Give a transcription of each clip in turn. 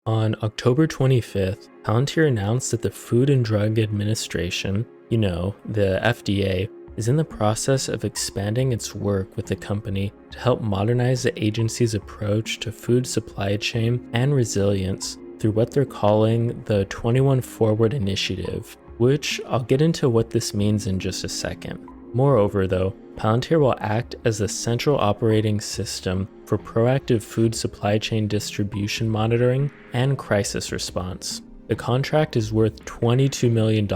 On October 25th, Palantir announced that the Food and Drug Administration, the FDA, is in the process of expanding its work with the company to help modernize the agency's approach to food supply chain and resilience through what they're calling the 21 Forward Initiative, which I'll get into what this means in just a second. Moreover, though, Palantir will act as the central operating system for proactive food supply chain distribution monitoring and crisis response. The contract is worth $22 million,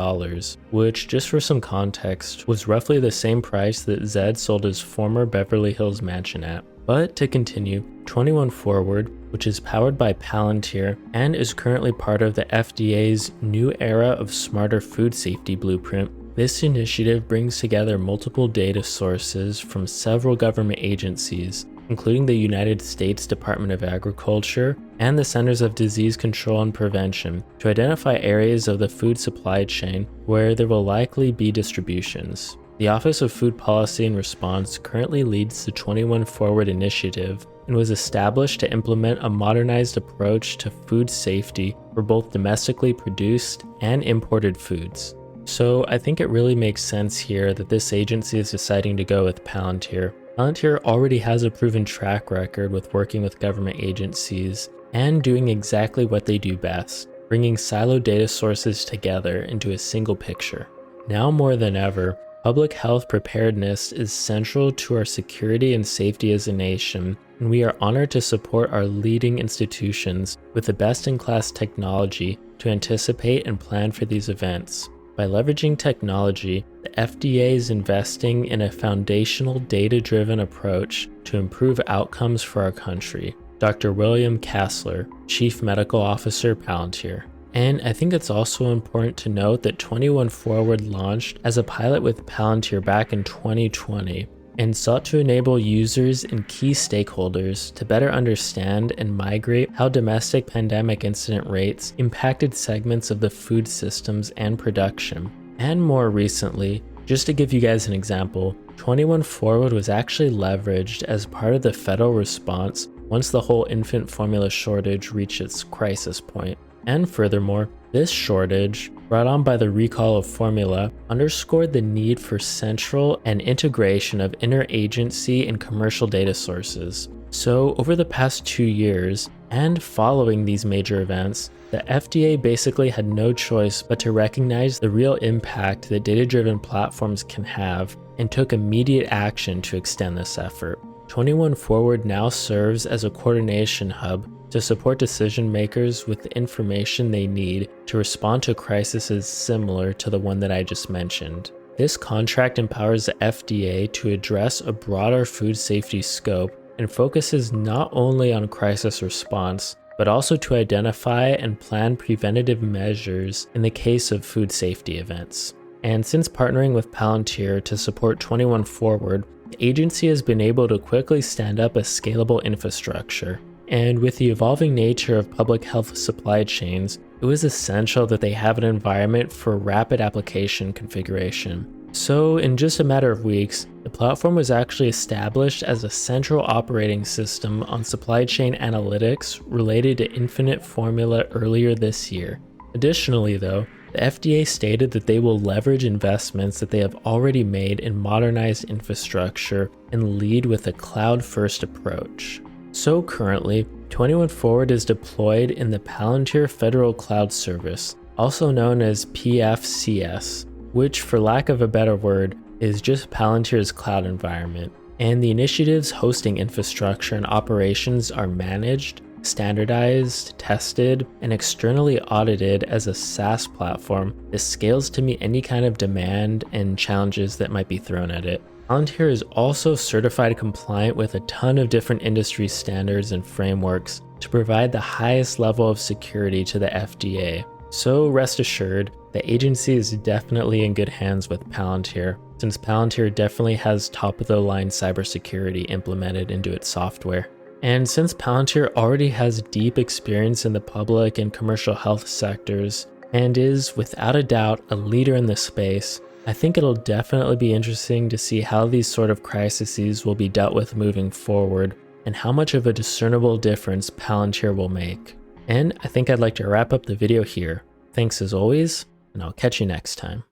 which, just for some context, was roughly the same price that Zed sold his former Beverly Hills mansion at. But to continue, 21 Forward, which is powered by Palantir and is currently part of the FDA's new era of smarter food safety blueprint, this initiative brings together multiple data sources from several government agencies, including the United States Department of Agriculture and the Centers of Disease Control and Prevention, to identify areas of the food supply chain where there will likely be distributions. The Office of Food Policy and Response currently leads the 21 Forward Initiative and was established to implement a modernized approach to food safety for both domestically produced and imported foods. So I think it really makes sense here that this agency is deciding to go with Palantir. Palantir already has a proven track record with working with government agencies and doing exactly what they do best, bringing siloed data sources together into a single picture. Now more than ever, public health preparedness is central to our security and safety as a nation, and we are honored to support our leading institutions with the best-in-class technology to anticipate and plan for these events. By leveraging technology, the FDA is investing in a foundational data-driven approach to improve outcomes for our country. Dr. William Kassler, Chief Medical Officer, Palantir. And I think it's also important to note that 21 Forward launched as a pilot with Palantir back in 2020 and sought to enable users and key stakeholders to better understand and migrate how domestic pandemic incident rates impacted segments of the food systems and production. And more recently, just to give you guys an example, 21 Forward was actually leveraged as part of the federal response once the whole infant formula shortage reached its crisis point. And furthermore, this shortage, brought on by the recall of formula, underscored the need for central and integration of interagency and commercial data sources. So over the past 2 years, and following these major events, the FDA basically had no choice but to recognize the real impact that data-driven platforms can have and took immediate action to extend this effort. 21 Forward now serves as a coordination hub to support decision makers with the information they need to respond to crises similar to the one that I just mentioned. This contract empowers the FDA to address a broader food safety scope and focuses not only on crisis response, but also to identify and plan preventative measures in the case of food safety events. And since partnering with Palantir to support 21 Forward, the agency has been able to quickly stand up a scalable infrastructure. And with the evolving nature of public health supply chains, it was essential that they have an environment for rapid application configuration. So in just a matter of weeks, the platform was actually established as a central operating system on supply chain analytics related to infant formula earlier this year. Additionally though, the FDA stated that they will leverage investments that they have already made in modernized infrastructure and lead with a cloud-first approach. So currently, 21 Forward is deployed in the Palantir Federal Cloud Service, also known as PFCS, which, for lack of a better word, is just Palantir's cloud environment. And the initiative's hosting infrastructure and operations are managed, standardized, tested, and externally audited as a SaaS platform that scales to meet any kind of demand and challenges that might be thrown at it. Palantir is also certified compliant with a ton of different industry standards and frameworks to provide the highest level of security to the FDA. So rest assured, the agency is definitely in good hands with Palantir, since Palantir definitely has top-of-the-line cybersecurity implemented into its software. And since Palantir already has deep experience in the public and commercial health sectors, and is, without a doubt, a leader in this space, I think it'll definitely be interesting to see how these sort of crises will be dealt with moving forward, and how much of a discernible difference Palantir will make. And I think I'd like to wrap up the video here. Thanks as always, and I'll catch you next time.